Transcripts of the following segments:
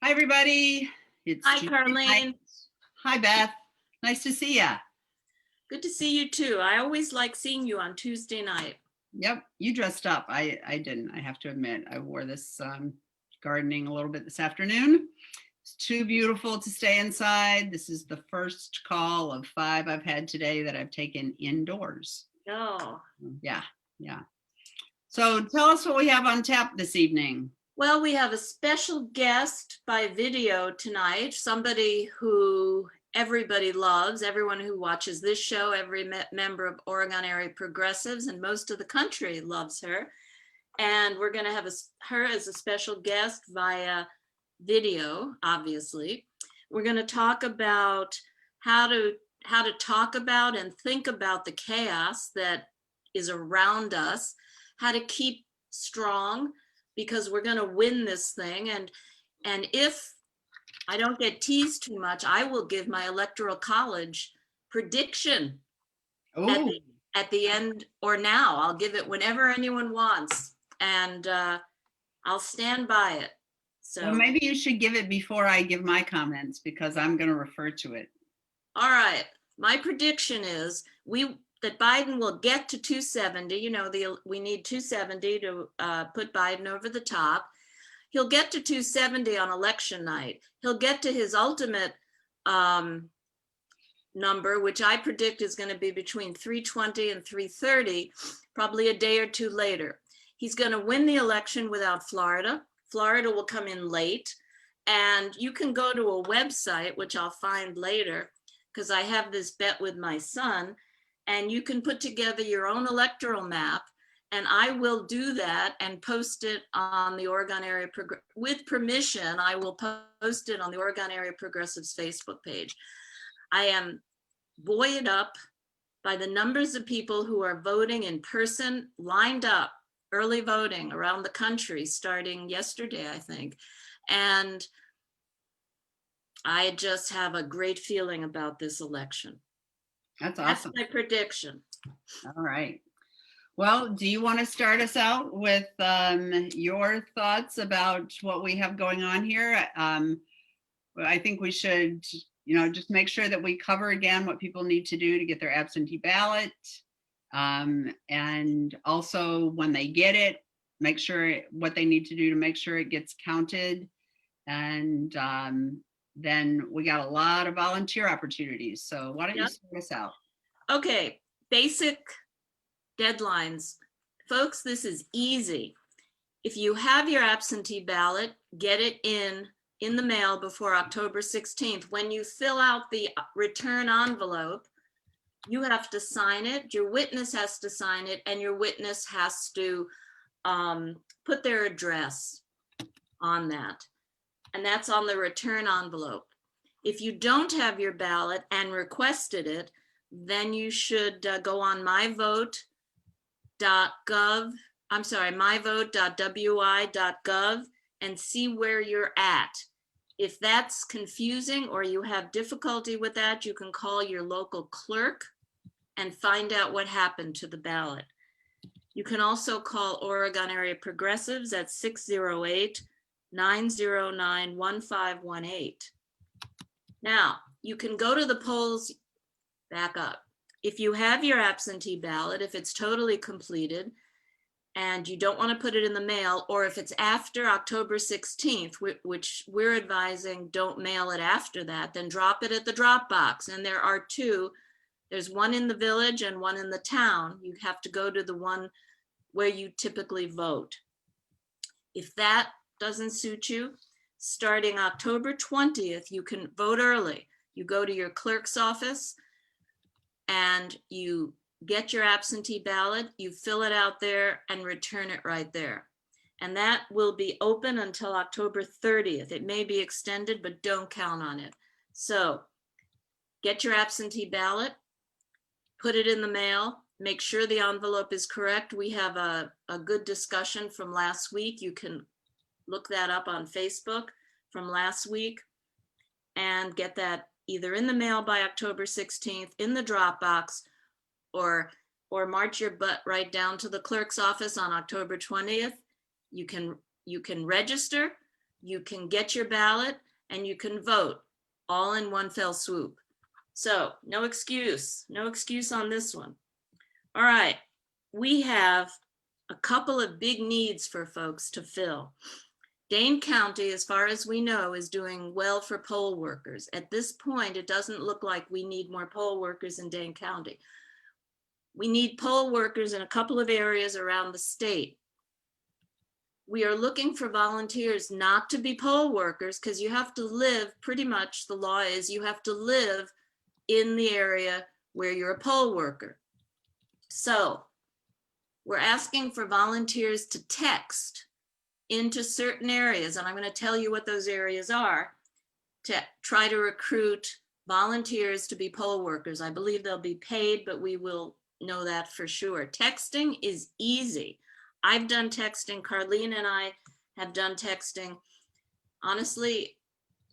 Hi, everybody. It's Hi, Tuesday night. Carlene. Hi, Beth. Nice to see ya. Good to see you too. I always like seeing you on Tuesday night. Yep, you dressed up. I didn't. I have to admit, I wore this gardening a little bit this afternoon. It's too beautiful to stay inside. This is the first call of 5 I've had today that I've taken indoors. Oh, Yeah, yeah. So tell us what we have on tap this evening. well, we have a special guest by video tonight, somebody who everybody loves, everyone who watches this show, every member of Oregon Area Progressives and most of the country loves her. And we're going to have her as a special guest via video, obviously. We're going to talk about how to talk about and think about the chaos that is around us, how to keep strong because we're going to win this thing. And if I don't get teased too much, I will give my electoral college prediction at Oh, the end, or now. I'll give it whenever anyone wants, and I'll stand by it. well, So, maybe you should give it before I give my comments because I'm going to refer to it. all right. My prediction is that Biden will get to 270. You know, we need 270 to put Biden over the top. He'll get to 270 on election night. He'll get to his ultimate number, which I predict is going to be between 320 and 330, probably a day or two later. He's going to win the election without Florida. Florida will come in late. And you can go to a website, which I'll find later, because I have this bet with my son, and you can put together your own electoral map. And I will do that and post it on the Oregon Area, with permission, I will post it on the Oregon Area Progressives Facebook page. I am buoyed up by the numbers of people who are voting in person, lined up, early voting around the country, starting yesterday, I think. And I just have a great feeling about this election. That's That's awesome. my prediction. All right. Well, do you want to start us out with your thoughts about what we have going on here? I think we should, just make sure that we cover again what people need to do to get their absentee ballot. And also when they get it, make sure what they need to do to make sure it gets counted. And then we got a lot of volunteer opportunities. So why don't you Yep. start us out? Okay, basic deadlines. Folks, this is easy. If you have your absentee ballot, get it in the mail before October 16th. When you fill out the return envelope, you have to sign it, your witness has to sign it, and your witness has to put their address on that. And that's on the return envelope. If you don't have your ballot and requested it, then you should go on myvote.wi.gov and see where you're at. If that's confusing or you have difficulty with that, you can call your local clerk and find out what happened to the ballot. You can also call Oregon Area Progressives at 608-909-1518. Now, you can go to the polls, back up. If you have your absentee ballot, if it's totally completed and you don't want to put it in the mail, or if it's after October 16th, which we're advising don't mail it after that, then drop it at the drop box. And there are two. There's one in the village and one in the town. You have to go to the one where you typically vote. If that doesn't suit you, starting October 20th, you can vote early. You go to your clerk's office and you get your absentee ballot, you fill it out there and return it right there. And that will be open until October 30th. It may be extended, but don't count on it. So get your absentee ballot, put it in the mail, make sure the envelope is correct. We have a good discussion from last week. You can look that up on Facebook from last week and get that either in the mail by October 16th, in the drop box, or march your butt right down to the clerk's office on October 20th. You can register You can get your ballot and you can vote all in one fell swoop. So no excuse on this one. All right, we have a couple of big needs for folks to fill. Dane County, as far as we know, is doing well for poll workers. At this point, it doesn't look like we need more poll workers in Dane County. We need poll workers in a couple of areas around the state. We are looking for volunteers not to be poll workers, because you have to live, pretty much the law is you have to live in the area where you're a poll worker. So we're asking for volunteers to text into certain areas, and I'm going to tell you what those areas are, to try to recruit volunteers to be poll workers. I believe they'll be paid, but we will know that for sure. Texting is easy. I've done texting. Carlene and I have done texting. Honestly,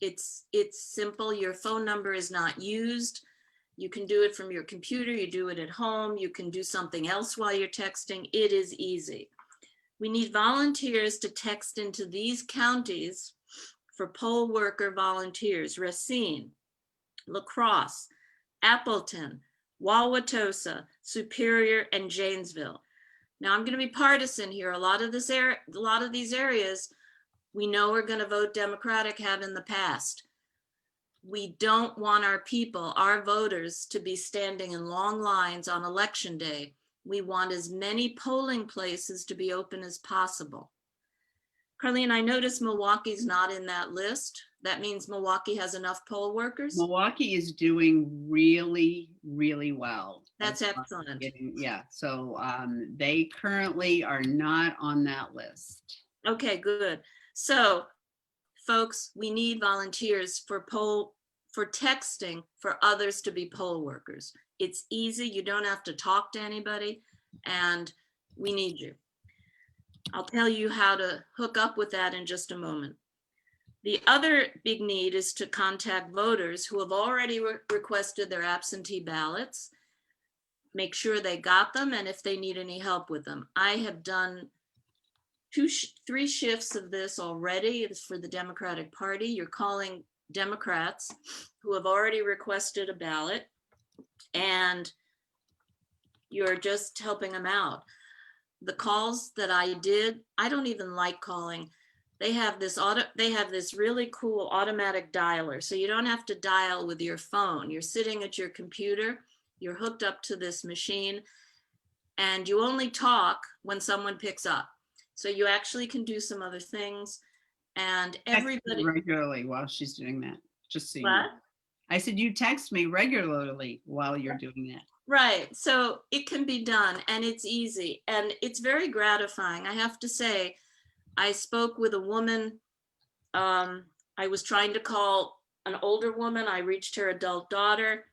it's simple. Your phone number is not used. You can do it from your computer. You do it at home. You can do something else while you're texting. It is easy. We need volunteers to text into these counties for poll worker volunteers: Racine, La Crosse, Appleton, Wauwatosa, Superior, and Janesville. Now I'm going to be partisan here. A lot of these areas we know are going to vote Democratic, have in the past. We don't want our people, our voters, to be standing in long lines on election day. We want as many polling places to be open as possible. Carlene, I noticed Milwaukee's not in that list. That means Milwaukee has enough poll workers? Milwaukee is doing really, really well. That's excellent. Yeah, so they currently are not on that list. Okay, good. So folks, we need volunteers for texting for others to be poll workers. It's easy. You don't have to talk to anybody, and we need you. I'll tell you how to hook up with that in just a moment. The other big need is to contact voters who have already requested their absentee ballots, make sure they got them, and if they need any help with them. I have done 3 shifts of this already. It's for the Democratic Party. You're calling Democrats who have already requested a ballot, and you're just helping them out. The calls that I did, I don't even like calling. They have this really cool automatic dialer, so you don't have to dial with your phone. You're sitting at your computer, you're hooked up to this machine, and you only talk when someone picks up. So you actually can do some other things, and everybody regularly while she's doing that. Just so you what? know. I said you text me regularly while you're doing that. Right. So it can be done, and it's easy, and it's very gratifying. I have to say, I spoke with a woman. I was trying to call an older woman. I reached her adult daughter.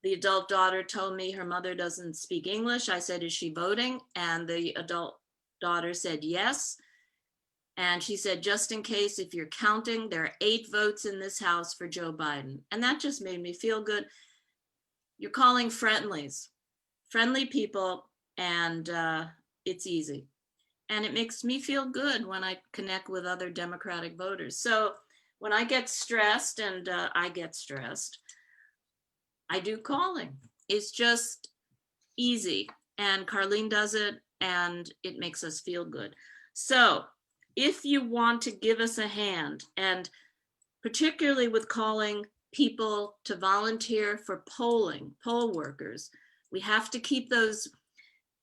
The adult daughter told me her mother doesn't speak English. I said, is she voting? And the adult daughter said yes. And she said, just in case, if you're counting, there are 8 votes in this house for Joe Biden. And that just made me feel good. You're calling friendly people, and it's easy. And it makes me feel good when I connect with other Democratic voters. So when I get stressed, and I get stressed, I do calling. It's just easy. And Carlene does it, and it makes us feel good. So if you want to give us a hand, and particularly with calling people to volunteer for poll workers, we have to keep those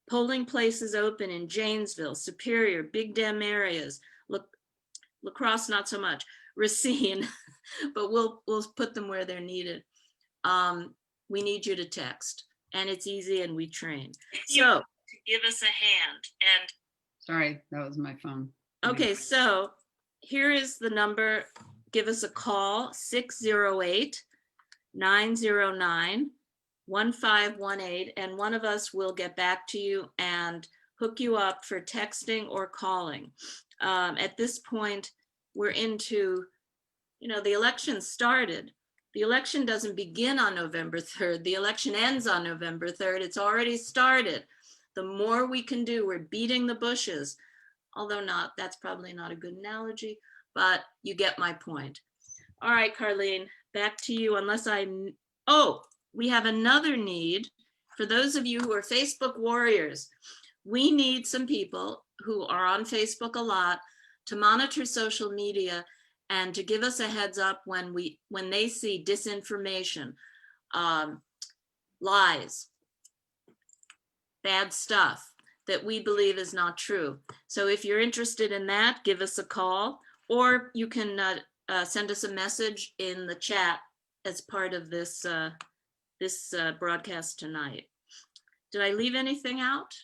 polling places open in Janesville, Superior, Big Dem areas, La Crosse, not so much, Racine, but we'll put them where they're needed. We need you to text, and it's easy, and we train. So give us a hand. And sorry, that was my phone. Okay, so here is the number. Give us a call, 608-909-1518, and one of us will get back to you and hook you up for texting or calling. At this point, we're into, the election started. The election doesn't begin on November 3rd. The election ends on November 3rd. It's already started. The more we can do, we're beating the bushes, although that's probably not a good analogy, but you get my point. All right, Carlene, back to you, unless oh, we have another need. For those of you who are Facebook warriors, we need some people who are on Facebook a lot to monitor social media and to give us a heads up when they see disinformation, lies, bad stuff that we believe is not true. So if you're interested in that, give us a call, or you can send us a message in the chat as part of this broadcast tonight. Did I leave anything out?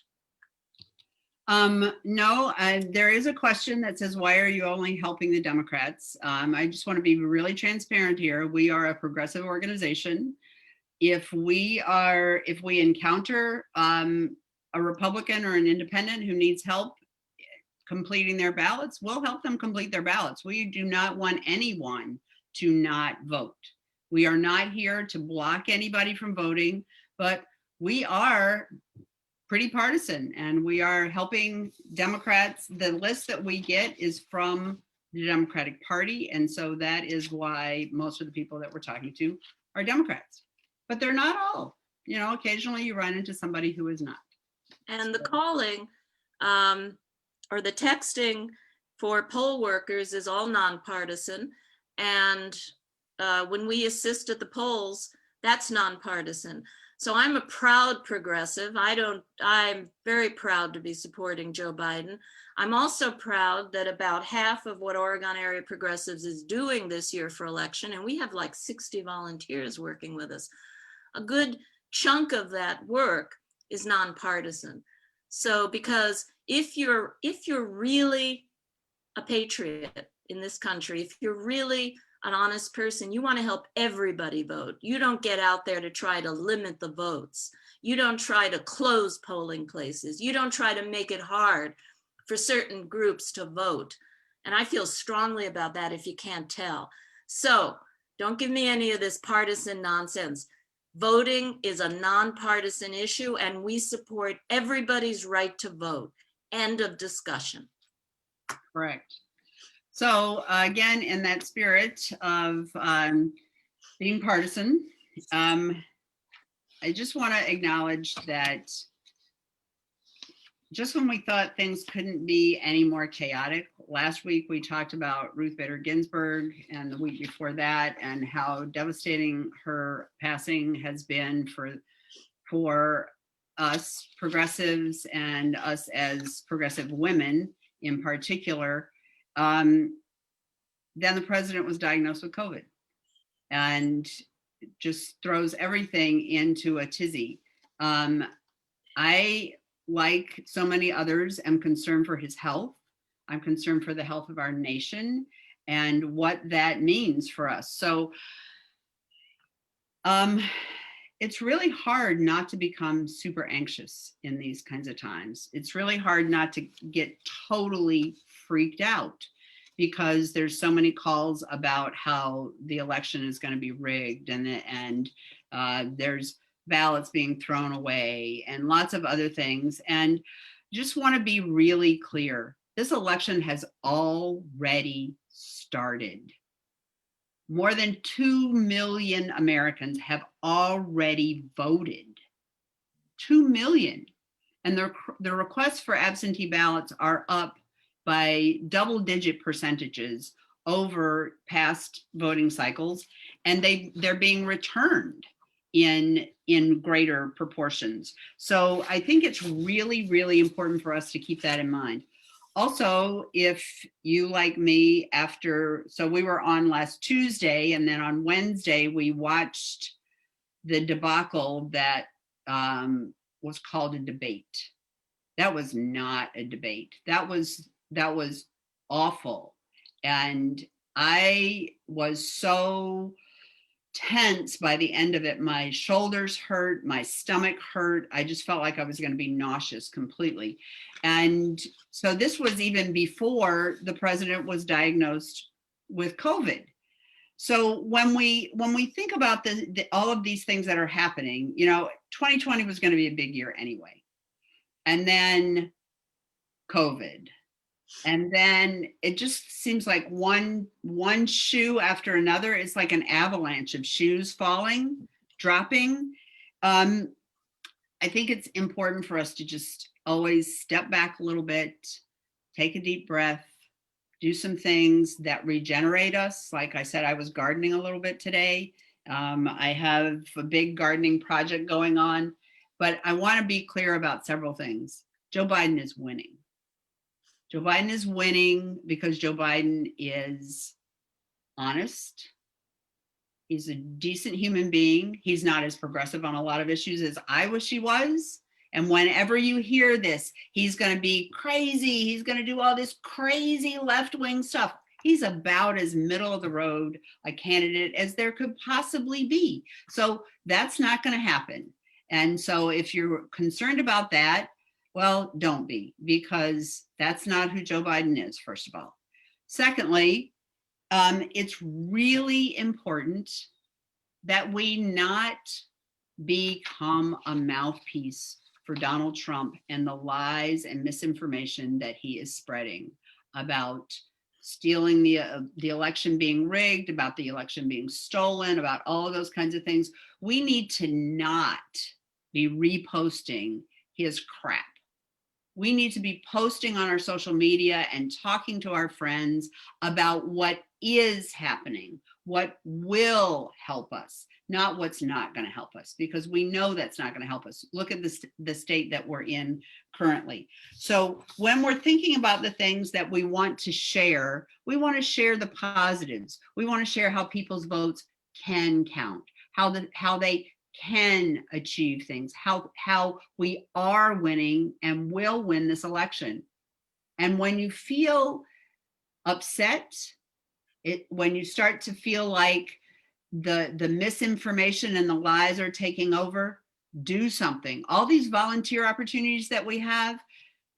No, there is a question that says, why are you only helping the Democrats? I just want to be really transparent here. We are a progressive organization. If we encounter a Republican or an independent who needs help completing their ballots, we'll help them complete their ballots. We do not want anyone to not vote. We are not here to block anybody from voting, but we are pretty partisan and we are helping Democrats. The list that we get is from the Democratic Party. And so that is why most of the people that we're talking to are Democrats, but they're not all. You know, occasionally you run into somebody who is not. And the calling or the texting for poll workers is all nonpartisan. And when we assist at the polls, that's nonpartisan. So I'm a proud progressive. I'm very proud to be supporting Joe Biden. I'm also proud that about half of what Oregon Area Progressives is doing this year for election, and we have like 60 volunteers working with us, a good chunk of that work is nonpartisan. So because if you're really a patriot in this country, if you're really an honest person, you want to help everybody vote. You don't get out there to try to limit the votes. You don't try to close polling places. You don't try to make it hard for certain groups to vote. And I feel strongly about that if you can't tell. So don't give me any of this partisan nonsense. Voting is a nonpartisan issue and we support everybody's right to vote. End of discussion. Correct. So again, in that spirit of being partisan, I just want to acknowledge that just when we thought things couldn't be any more chaotic, last week we talked about Ruth Bader Ginsburg, and the week before that, and how devastating her passing has been for us progressives and us as progressive women in particular. Then the president was diagnosed with COVID and just throws everything into a tizzy. I, like so many others, am concerned for his health. I'm concerned for the health of our nation and what that means for us. So it's really hard not to become super anxious in these kinds of times. It's really hard not to get totally freaked out because there's so many calls about how the election is going to be rigged and there's ballots being thrown away and lots of other things. And just want to be really clear. This election has already started. More than 2 million Americans have already voted. 2 million. And the requests for absentee ballots are up by double-digit percentages over past voting cycles, and they're being returned in greater proportions. So I think it's really, really important for us to keep that in mind. Also, if you, like me, so we were on last Tuesday, and then on Wednesday, we watched the debacle that was called a debate. That was not a debate. That was awful. And I was so tense by the end of it. My shoulders hurt, my stomach hurt. I just felt like I was going to be nauseous completely. And so this was even before the president was diagnosed with COVID. So when we think about all of these things that are happening, 2020 was going to be a big year anyway. And then COVID. And then it just seems like one shoe after another. It's like an avalanche of shoes falling, dropping. I think it's important for us to just always step back a little bit, take a deep breath, do some things that regenerate us. Like I said, I was gardening a little bit today. I have a big gardening project going on, but I want to be clear about several things. Joe Biden is winning. Joe Biden is winning because Joe Biden is honest. He's a decent human being. He's not as progressive on a lot of issues as I wish he was. And whenever you hear this, he's going to be crazy. He's going to do all this crazy left-wing stuff. He's about as middle of the road a candidate as there could possibly be. So that's not going to happen. And so if you're concerned about that, well, don't be, because that's not who Joe Biden is, first of all. Secondly, it's really important that we not become a mouthpiece for Donald Trump and the lies and misinformation that he is spreading about stealing the election being rigged, about the election being stolen, about all of those kinds of things. We need to not be reposting his crap. We need to be posting on our social media and talking to our friends about what is happening, what will help us, not what's not going to help us, because we know that's not going to help us. Look at the state that we're in currently. So when we're thinking about the things that we want to share, we want to share the positives. We want to share how people's votes can count, how they can achieve things, how we are winning and will win this election. And when you feel upset, when you start to feel like the misinformation and the lies are taking over, do something. All these volunteer opportunities that we have,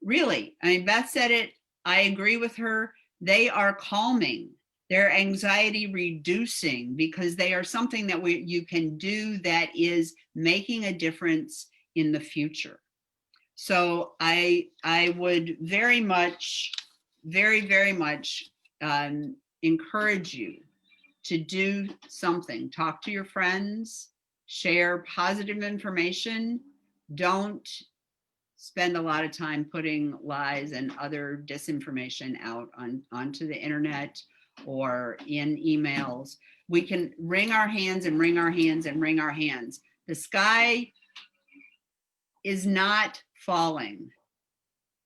really, I mean, Beth said it, I agree with her, they are calming. They're anxiety reducing, because they are something that you can do that is making a difference in the future. So I would very much encourage you to do something. Talk to your friends, share positive information. Don't spend a lot of time putting lies and other disinformation out onto the internet or in emails. We can wring our hands and wring our hands and wring our hands. The sky is not falling.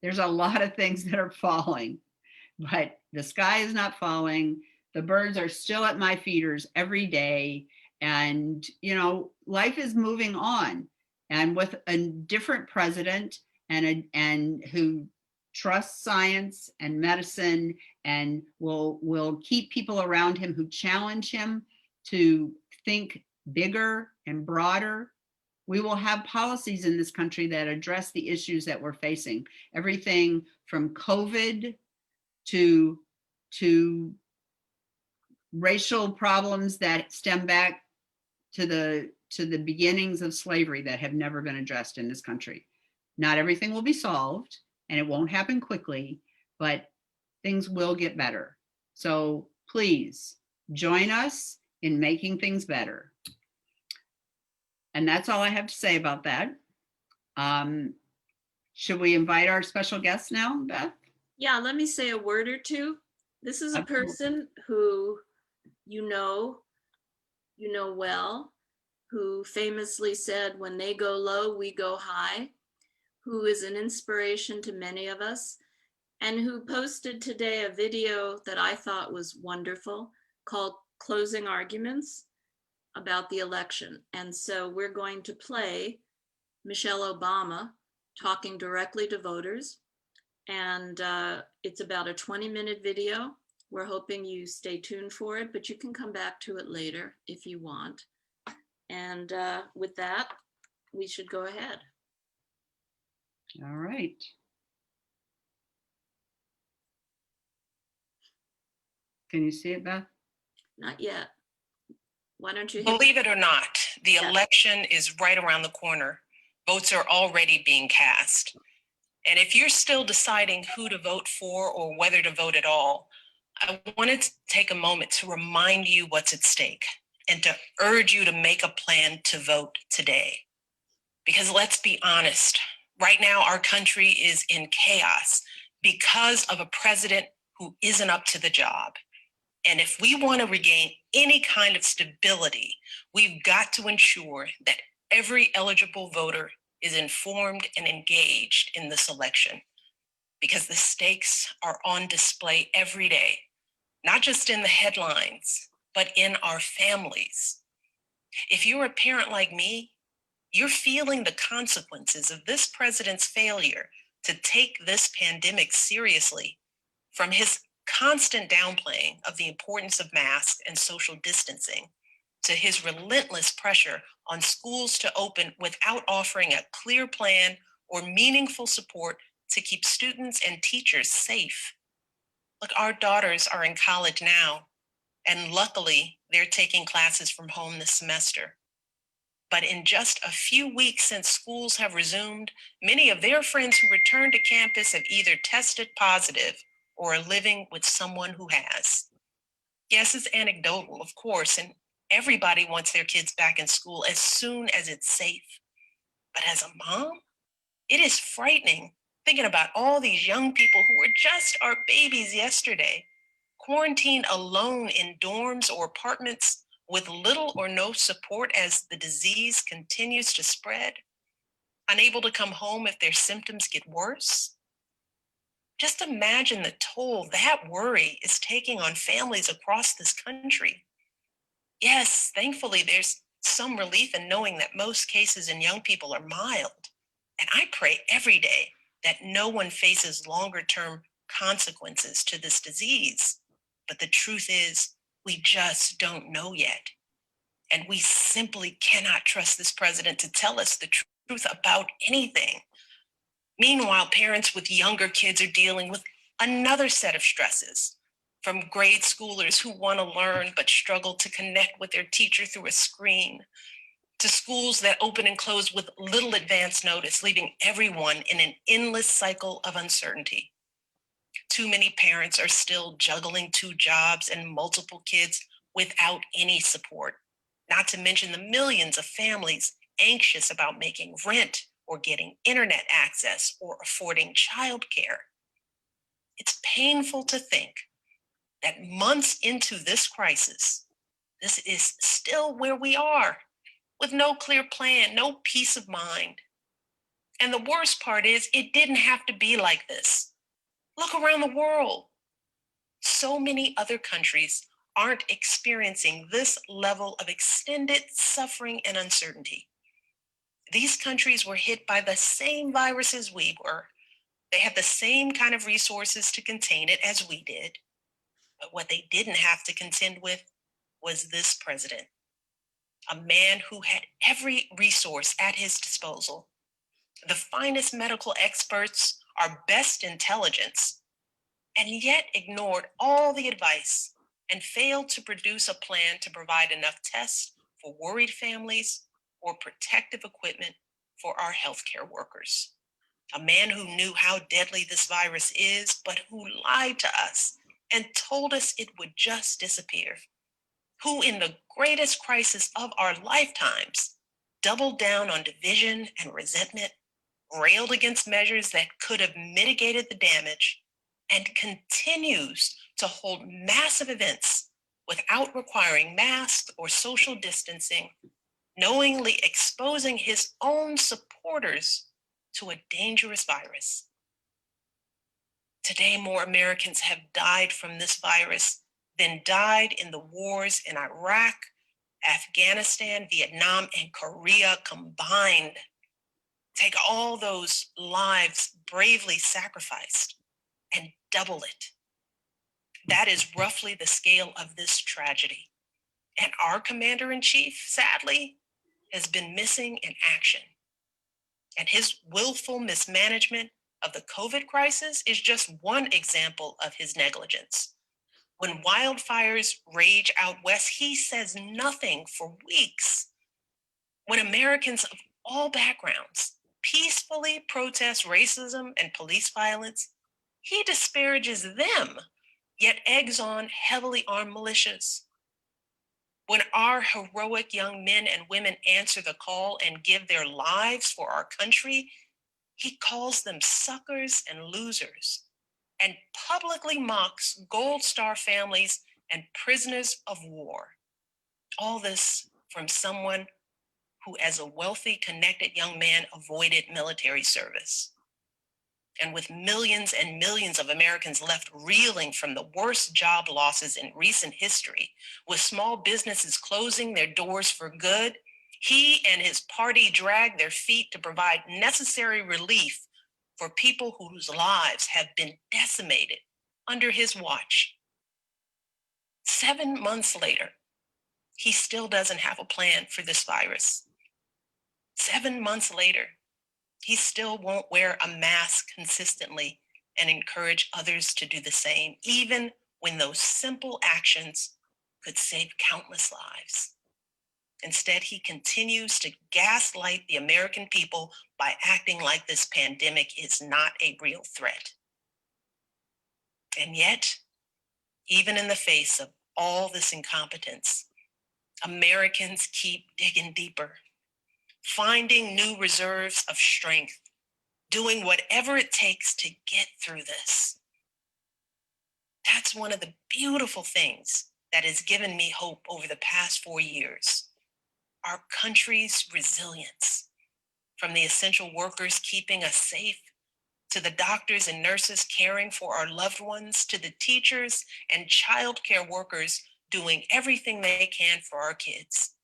There's a lot of things that are falling, but the sky is not falling. The birds are still at my feeders every day. And, you know, life is moving on. And with a different president and who trusts science and medicine and will keep people around him who challenge him to think bigger and broader, we will have policies in this country that address the issues that we're facing. Everything from COVID to racial problems that stem back to the beginnings of slavery that have never been addressed in this country. Not everything will be solved, and it won't happen quickly, but things will get better. So please join us in making things better. And that's all I have to say about that. Should we invite our special guest now, Beth? Yeah, let me say a word or two. This is a person who you know well, who famously said, "When they go low, we go high," who is an inspiration to many of us, and who posted today a video that I thought was wonderful called Closing Arguments about the election. And so we're going to play Michelle Obama talking directly to voters. And it's about a 20-minute video. We're hoping you stay tuned for it, but you can come back to it later if you want. And with that, we should go ahead. All right. Can you see it, Beth? Not yet. Why don't you? Believe it or not, the election is right around the corner. Votes are already being cast. And if you're still deciding who to vote for or whether to vote at all, I wanted to take a moment to remind you what's at stake and to urge you to make a plan to vote today. Because let's be honest, right now our country is in chaos because of a president who isn't up to the job. And if we want to regain any kind of stability, we've got to ensure that every eligible voter is informed and engaged in this election, because the stakes are on display every day, not just in the headlines, but in our families. If you're a parent like me, you're feeling the consequences of this president's failure to take this pandemic seriously, from his constant downplaying of the importance of masks and social distancing, to his relentless pressure on schools to open without offering a clear plan or meaningful support to keep students and teachers safe. Look, our daughters are in college now, and luckily they're taking classes from home this semester. But in just a few weeks since schools have resumed, many of their friends who returned to campus have either tested positive or are living with someone who has. Yes, it's anecdotal, of course, and everybody wants their kids back in school as soon as it's safe. But as a mom, it is frightening thinking about all these young people who were just our babies yesterday, quarantined alone in dorms or apartments with little or no support as the disease continues to spread, unable to come home if their symptoms get worse. Just imagine the toll that worry is taking on families across this country. Yes, thankfully, there's some relief in knowing that most cases in young people are mild. And I pray every day that no one faces longer term consequences to this disease. But the truth is, we just don't know yet. And we simply cannot trust this president to tell us the truth about anything. Meanwhile, parents with younger kids are dealing with another set of stresses, from grade schoolers who want to learn but struggle to connect with their teacher through a screen, to schools that open and close with little advance notice, leaving everyone in an endless cycle of uncertainty. Too many parents are still juggling 2 jobs and multiple kids without any support, not to mention the millions of families anxious about making rent or getting internet access or affording childcare. It's painful to think that months into this crisis, this is still where we are, with no clear plan, no peace of mind. And the worst part is, it didn't have to be like this. Look around the world. So many other countries aren't experiencing this level of extended suffering and uncertainty. These countries were hit by the same viruses we were. They had the same kind of resources to contain it as we did. But what they didn't have to contend with was this president, a man who had every resource at his disposal, the finest medical experts, our best intelligence, and yet ignored all the advice and failed to produce a plan to provide enough tests for worried families or protective equipment for our healthcare workers. A man who knew how deadly this virus is, but who lied to us and told us it would just disappear. Who, in the greatest crisis of our lifetimes, doubled down on division and resentment, railed against measures that could have mitigated the damage, and continues to hold massive events without requiring masks or social distancing, knowingly exposing his own supporters to a dangerous virus. Today, more Americans have died from this virus than died in the wars in Iraq, Afghanistan, Vietnam, and Korea combined. Take all those lives bravely sacrificed and double it. That is roughly the scale of this tragedy. And our commander-in-chief, sadly, has been missing in action. And his willful mismanagement of the COVID crisis is just one example of his negligence. When wildfires rage out west, he says nothing for weeks. When Americans of all backgrounds, peacefully protest racism and police violence, he disparages them, yet eggs on heavily armed militias. When our heroic young men and women answer the call and give their lives for our country, he calls them suckers and losers and publicly mocks Gold Star families and prisoners of war. All this from someone who, as a wealthy, connected young man, avoided military service. And with millions and millions of Americans left reeling from the worst job losses in recent history, with small businesses closing their doors for good, he and his party dragged their feet to provide necessary relief for people whose lives have been decimated under his watch. 7 months later, he still doesn't have a plan for this virus. 7 months later, he still won't wear a mask consistently and encourage others to do the same, even when those simple actions could save countless lives. Instead, he continues to gaslight the American people by acting like this pandemic is not a real threat. And yet, even in the face of all this incompetence, Americans keep digging deeper, finding new reserves of strength, doing whatever it takes to get through this. That's one of the beautiful things that has given me hope over the past 4 years. Our country's resilience, from the essential workers keeping us safe, to the doctors and nurses caring for our loved ones, to the teachers and childcare workers doing everything they can for our kids.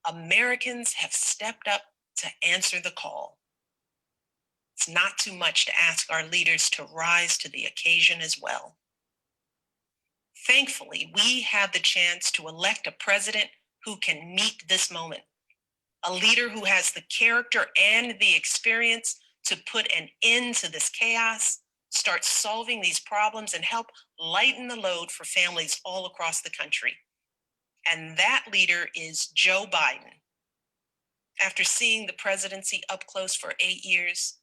Americans have stepped up to answer the call. It's not too much to ask our leaders to rise to the occasion as well. Thankfully, we have the chance to elect a president who can meet this moment, a leader who has the character and the experience to put an end to this chaos, start solving these problems, and help lighten the load for families all across the country. And that leader is Joe Biden. After seeing the presidency up close for 8 years,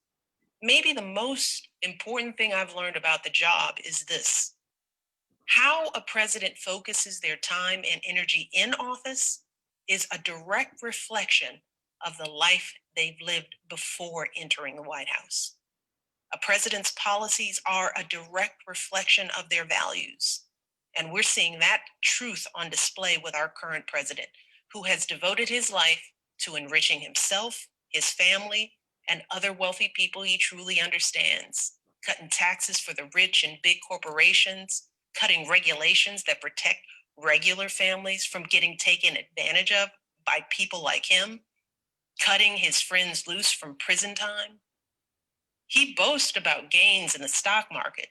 maybe the most important thing I've learned about the job is this: how a president focuses their time and energy in office is a direct reflection of the life they've lived before entering the White House. A president's policies are a direct reflection of their values. And we're seeing that truth on display with our current president, who has devoted his life to enriching himself, his family, and other wealthy people he truly understands, cutting taxes for the rich and big corporations, cutting regulations that protect regular families from getting taken advantage of by people like him, cutting his friends loose from prison time. He boasts about gains in the stock market,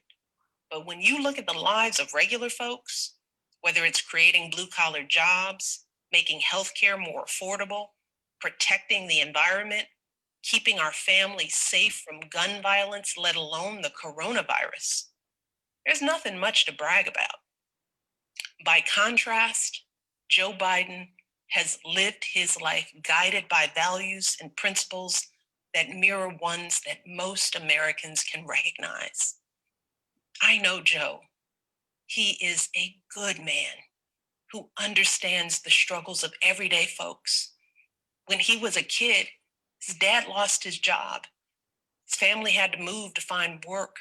but when you look at the lives of regular folks, whether it's creating blue-collar jobs, making healthcare more affordable, protecting the environment, keeping our families safe from gun violence, let alone the coronavirus, there's nothing much to brag about. By contrast, Joe Biden has lived his life guided by values and principles that mirror ones that most Americans can recognize. I know Joe. He is a good man who understands the struggles of everyday folks. When he was a kid, his dad lost his job. His family had to move to find work.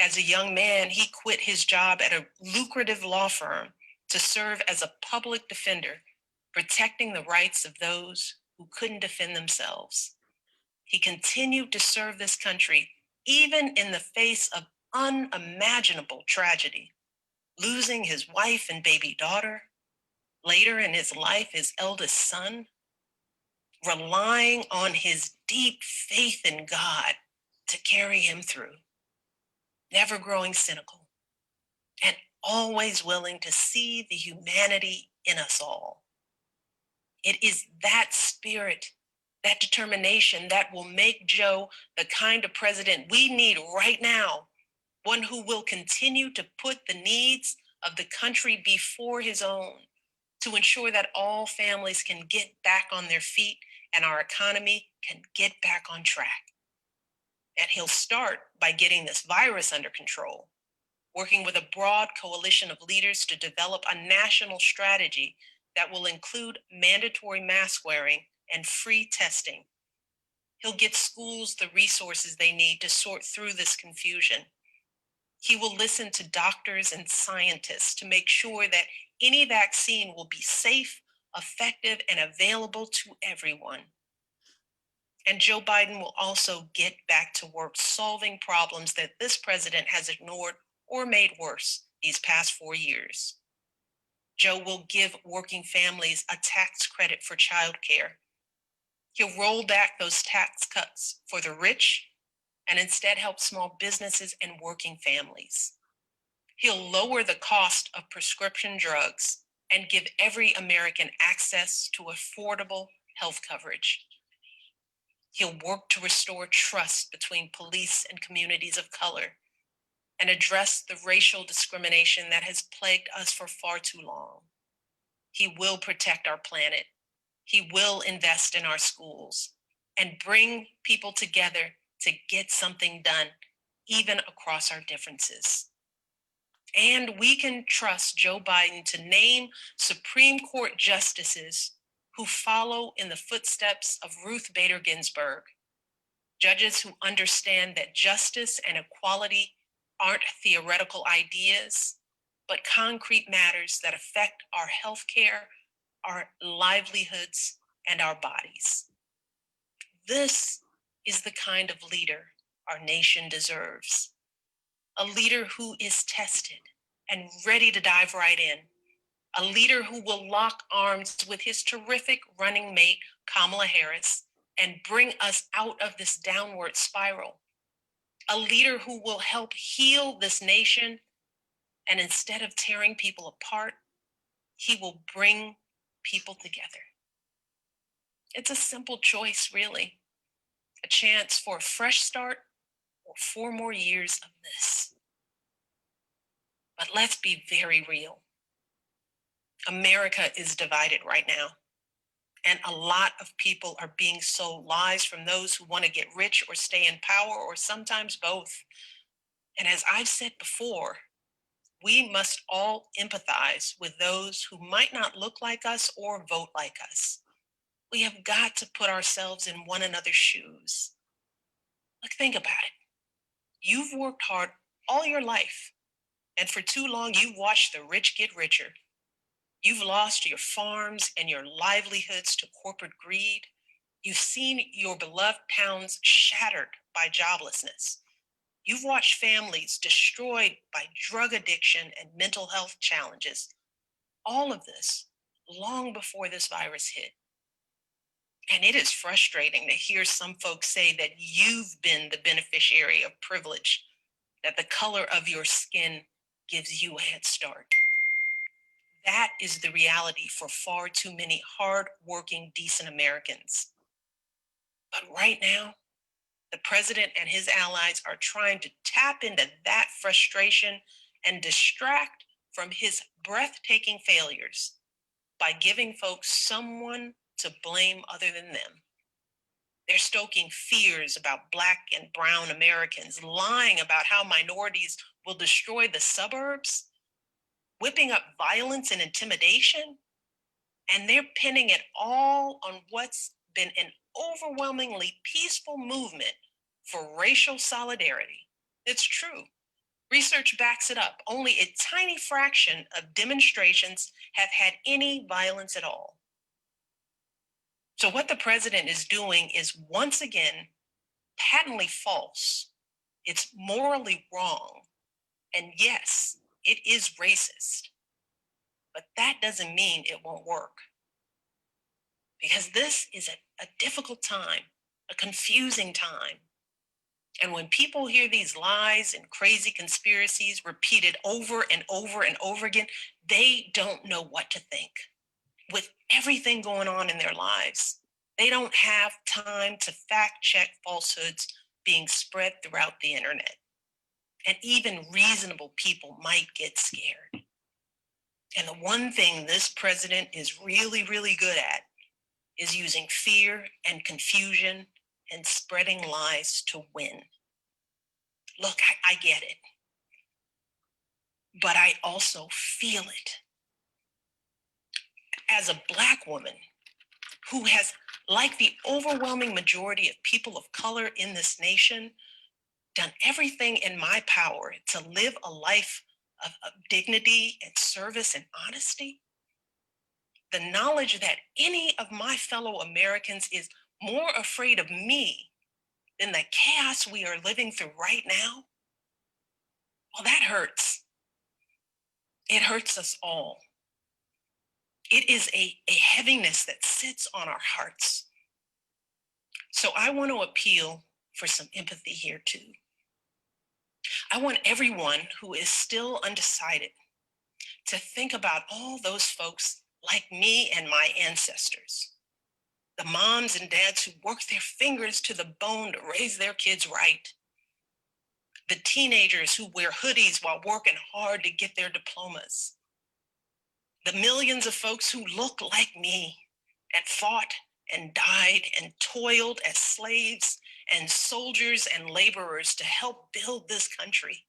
As a young man, he quit his job at a lucrative law firm to serve as a public defender, protecting the rights of those who couldn't defend themselves. He continued to serve this country even in the face of unimaginable tragedy, losing his wife and baby daughter, later in his life, his eldest son, relying on his deep faith in God to carry him through, never growing cynical, and always willing to see the humanity in us all. It is that spirit, that determination that will make Joe the kind of president we need right now, one who will continue to put the needs of the country before his own, to ensure that all families can get back on their feet and our economy can get back on track. And he'll start by getting this virus under control, working with a broad coalition of leaders to develop a national strategy that will include mandatory mask wearing and free testing. He'll get schools the resources they need to sort through this confusion. He will listen to doctors and scientists to make sure that any vaccine will be safe, effective, and available to everyone. And Joe Biden will also get back to work solving problems that this president has ignored or made worse these past 4 years. Joe will give working families a tax credit for childcare. He'll roll back those tax cuts for the rich and instead help small businesses and working families. He'll lower the cost of prescription drugs and give every American access to affordable health coverage. He'll work to restore trust between police and communities of color and address the racial discrimination that has plagued us for far too long. He will protect our planet. He will invest in our schools and bring people together to get something done, even across our differences. And we can trust Joe Biden to name Supreme Court justices who follow in the footsteps of Ruth Bader Ginsburg, judges who understand that justice and equality aren't theoretical ideas, but concrete matters that affect our healthcare, our livelihoods, and our bodies. This is the kind of leader our nation deserves. A leader who is tested and ready to dive right in. A leader who will lock arms with his terrific running mate, Kamala Harris, and bring us out of this downward spiral. A leader who will help heal this nation, and instead of tearing people apart, he will bring people together. It's a simple choice, really. A chance for a fresh start or 4 more years of this. But let's be very real. America is divided right now. And a lot of people are being sold lies from those who want to get rich or stay in power, or sometimes both. And as I've said before, we must all empathize with those who might not look like us or vote like us. We have got to put ourselves in one another's shoes. Like, think about it. You've worked hard all your life, and for too long, you've watched the rich get richer. You've lost your farms and your livelihoods to corporate greed. You've seen your beloved towns shattered by joblessness. You've watched families destroyed by drug addiction and mental health challenges. All of this long before this virus hit. And it is frustrating to hear some folks say that you've been the beneficiary of privilege, that the color of your skin gives you a head start. That is the reality for far too many hardworking, decent Americans. But right now, the president and his allies are trying to tap into that frustration and distract from his breathtaking failures by giving folks someone to blame other than them. They're stoking fears about Black and brown Americans, lying about how minorities will destroy the suburbs, whipping up violence and intimidation, and they're pinning it all on what's been an overwhelmingly peaceful movement for racial solidarity. It's true. Research backs it up. Only a tiny fraction of demonstrations have had any violence at all. So what the president is doing is once again patently false. It's morally wrong. And yes, it is racist. But that doesn't mean it won't work. Because this is a difficult time, a confusing time. And when people hear these lies and crazy conspiracies repeated over and over and over again, they don't know what to think. With everything going on in their lives, they don't have time to fact check falsehoods being spread throughout the internet. And even reasonable people might get scared. And the one thing this president is really, really good at is using fear and confusion and spreading lies to win. Look, I get it, but I also feel it. As a Black woman who has, like the overwhelming majority of people of color in this nation, done everything in my power to live a life of dignity and service and honesty, the knowledge that any of my fellow Americans is more afraid of me than the chaos we are living through right now, well, that hurts. It hurts us all. It is a heaviness that sits on our hearts. So I want to appeal for some empathy here too. I want everyone who is still undecided to think about all those folks like me and my ancestors, the moms and dads who work their fingers to the bone to raise their kids right, the teenagers who wear hoodies while working hard to get their diplomas, the millions of folks who look like me and fought and died and toiled as slaves and soldiers and laborers to help build this country.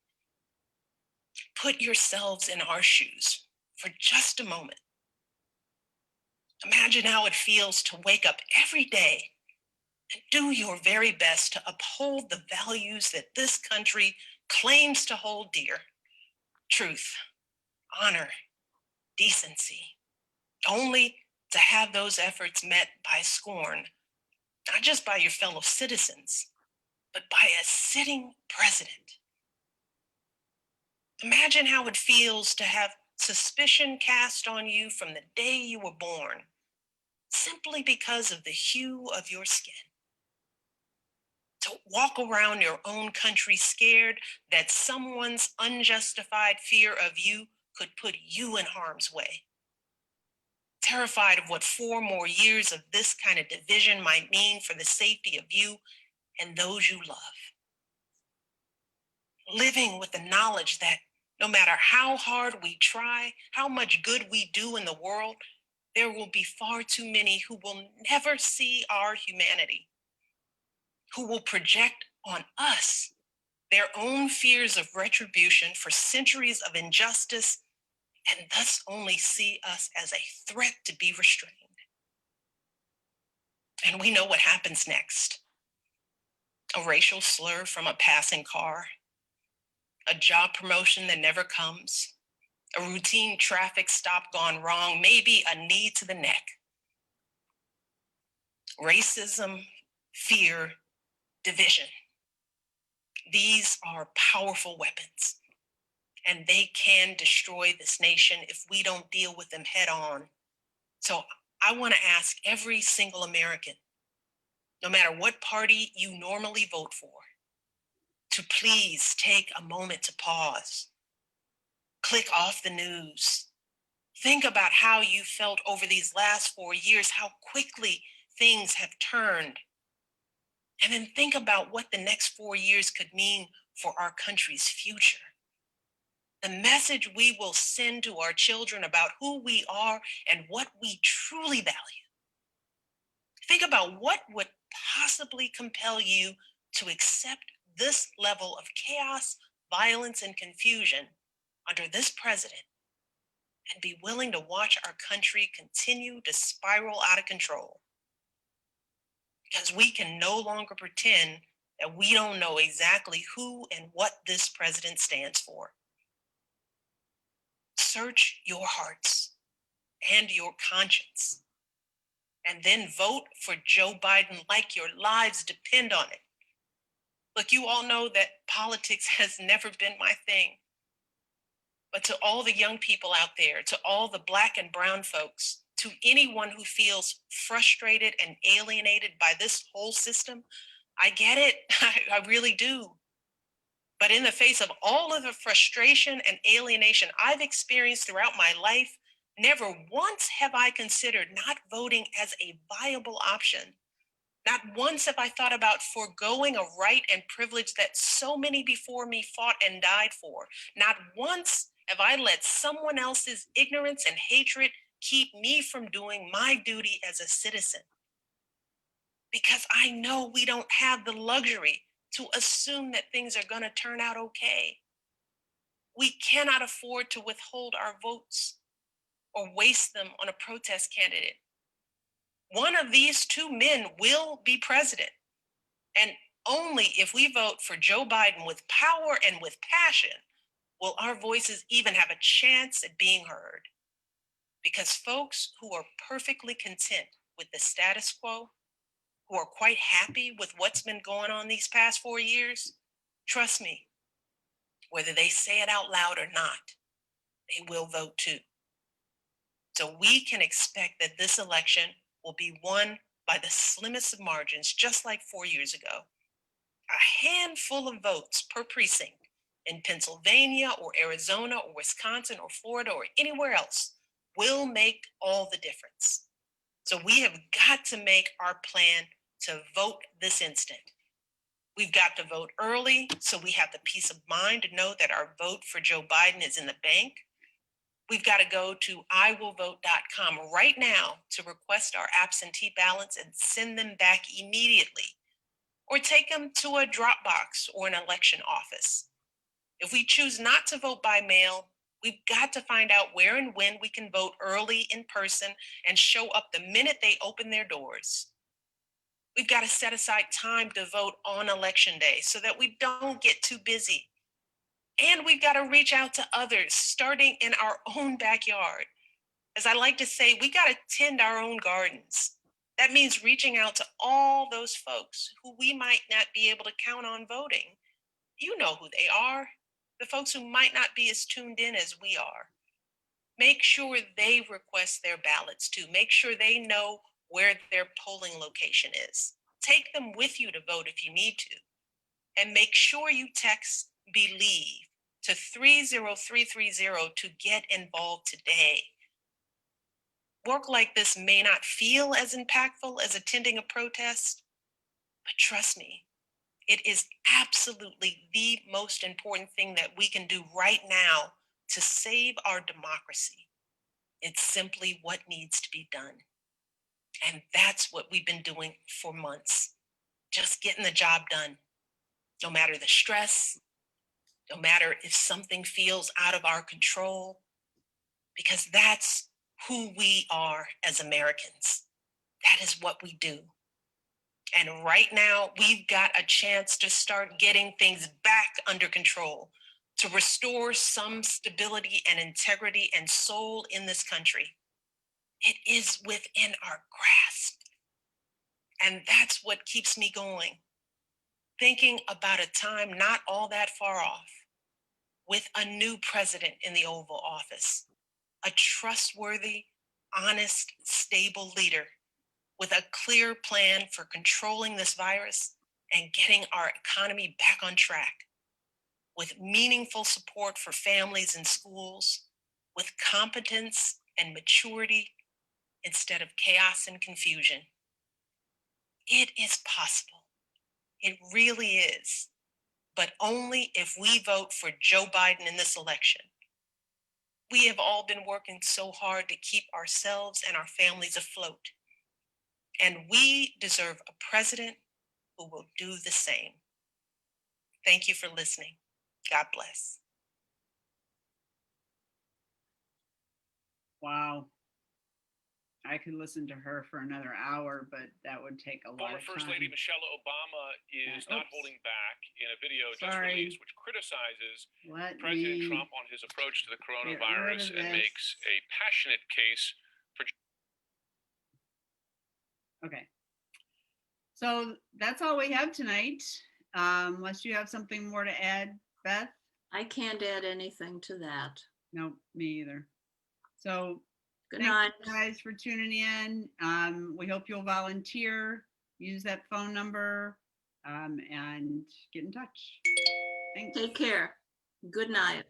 Put yourselves in our shoes for just a moment. Imagine how it feels to wake up every day and do your very best to uphold the values that this country claims to hold dear: truth, honor, decency, only to have those efforts met by scorn, not just by your fellow citizens, but by a sitting president. Imagine how it feels to have suspicion cast on you from the day you were born, simply because of the hue of your skin. To walk around your own country scared that someone's unjustified fear of you could put you in harm's way. Terrified of what 4 more years of this kind of division might mean for the safety of you and those you love. Living with the knowledge that no matter how hard we try, how much good we do in the world, there will be far too many who will never see our humanity, who will project on us their own fears of retribution for centuries of injustice, and thus only see us as a threat to be restrained. And we know what happens next. A racial slur from a passing car, a job promotion that never comes, a routine traffic stop gone wrong, maybe a knee to the neck. Racism, fear, division. These are powerful weapons, and they can destroy this nation if we don't deal with them head on. So I want to ask every single American, no matter what party you normally vote for, to please take a moment to pause, click off the news, think about how you felt over these last 4 years, how quickly things have turned. And then think about what the next 4 years could mean for our country's future. The message we will send to our children about who we are and what we truly value. Think about what would possibly compel you to accept this level of chaos, violence, and confusion under this president and be willing to watch our country continue to spiral out of control. Because we can no longer pretend that we don't know exactly who and what this president stands for. Search your hearts and your conscience, and then vote for Joe Biden like your lives depend on it. Look, you all know that politics has never been my thing. But to all the young people out there, to all the Black and brown folks, to anyone who feels frustrated and alienated by this whole system, I get it. I really do. But in the face of all of the frustration and alienation I've experienced throughout my life, never once have I considered not voting as a viable option. Not once have I thought about foregoing a right and privilege that so many before me fought and died for. Not once have I let someone else's ignorance and hatred keep me from doing my duty as a citizen. because I know we don't have the luxury to assume that things are going to turn out okay. We cannot afford to withhold our votes or waste them on a protest candidate. One of these two men will be president. And only if we vote for Joe Biden with power and with passion will our voices even have a chance at being heard. Because folks who are perfectly content with the status quo, who are quite happy with what's been going on these past 4 years, trust me, whether they say it out loud or not, they will vote too. So we can expect that this election will be won by the slimmest of margins, just like 4 years ago. A handful of votes per precinct in Pennsylvania or Arizona or Wisconsin or Florida or anywhere else will make all the difference. So we have got to make our plan to vote this instant. We've got to vote early so we have the peace of mind to know that our vote for Joe Biden is in the bank. We've got to go to iwillvote.com right now to request our absentee ballots and send them back immediately, or take them to a drop box or an election office. If we choose not to vote by mail, we've got to find out where and when we can vote early in person and show up the minute they open their doors. We've got to set aside time to vote on election day so that we don't get too busy. And we've got to reach out to others, starting in our own backyard. As I like to say, we got to tend our own gardens. That means reaching out to all those folks who we might not be able to count on voting. You know who they are, the folks who might not be as tuned in as we are. Make sure they request their ballots too. Make sure they know where their polling location is. Take them with you to vote if you need to. And make sure you text BELIEVE to 30330 to get involved today. Work like this may not feel as impactful as attending a protest, but trust me, it is absolutely the most important thing that we can do right now to save our democracy. It's simply what needs to be done. And that's what we've been doing for months, just getting the job done. No matter the stress, no matter if something feels out of our control, because that's who we are as Americans. That is what we do. And right now, we've got a chance to start getting things back under control, to restore some stability and integrity and soul in this country. It is within our grasp. And that's what keeps me going. Thinking about a time not all that far off, with a new president in the Oval Office, a trustworthy, honest, stable leader with a clear plan for controlling this virus and getting our economy back on track, with meaningful support for families and schools, with competence and maturity instead of chaos and confusion. It is possible. It really is. But only if we vote for Joe Biden in this election. We have all been working so hard to keep ourselves and our families afloat. And we deserve a president who will do the same. Thank you for listening. God bless. Wow. I could listen to her for another hour, but that would take a lot Former of First time. Lady Michelle Obama is not Oops. holding back in a video just Sorry. released, which criticizes Let President me Trump on his approach to the get rid coronavirus of and this. makes a passionate case for. Okay. So that's all we have tonight. Unless you have something more to add, Beth? I can't add anything to that. No, me either. So Good thank night. you guys for tuning in. We hope you'll volunteer, use that phone number, and get in touch. Thanks. Take care. Good night.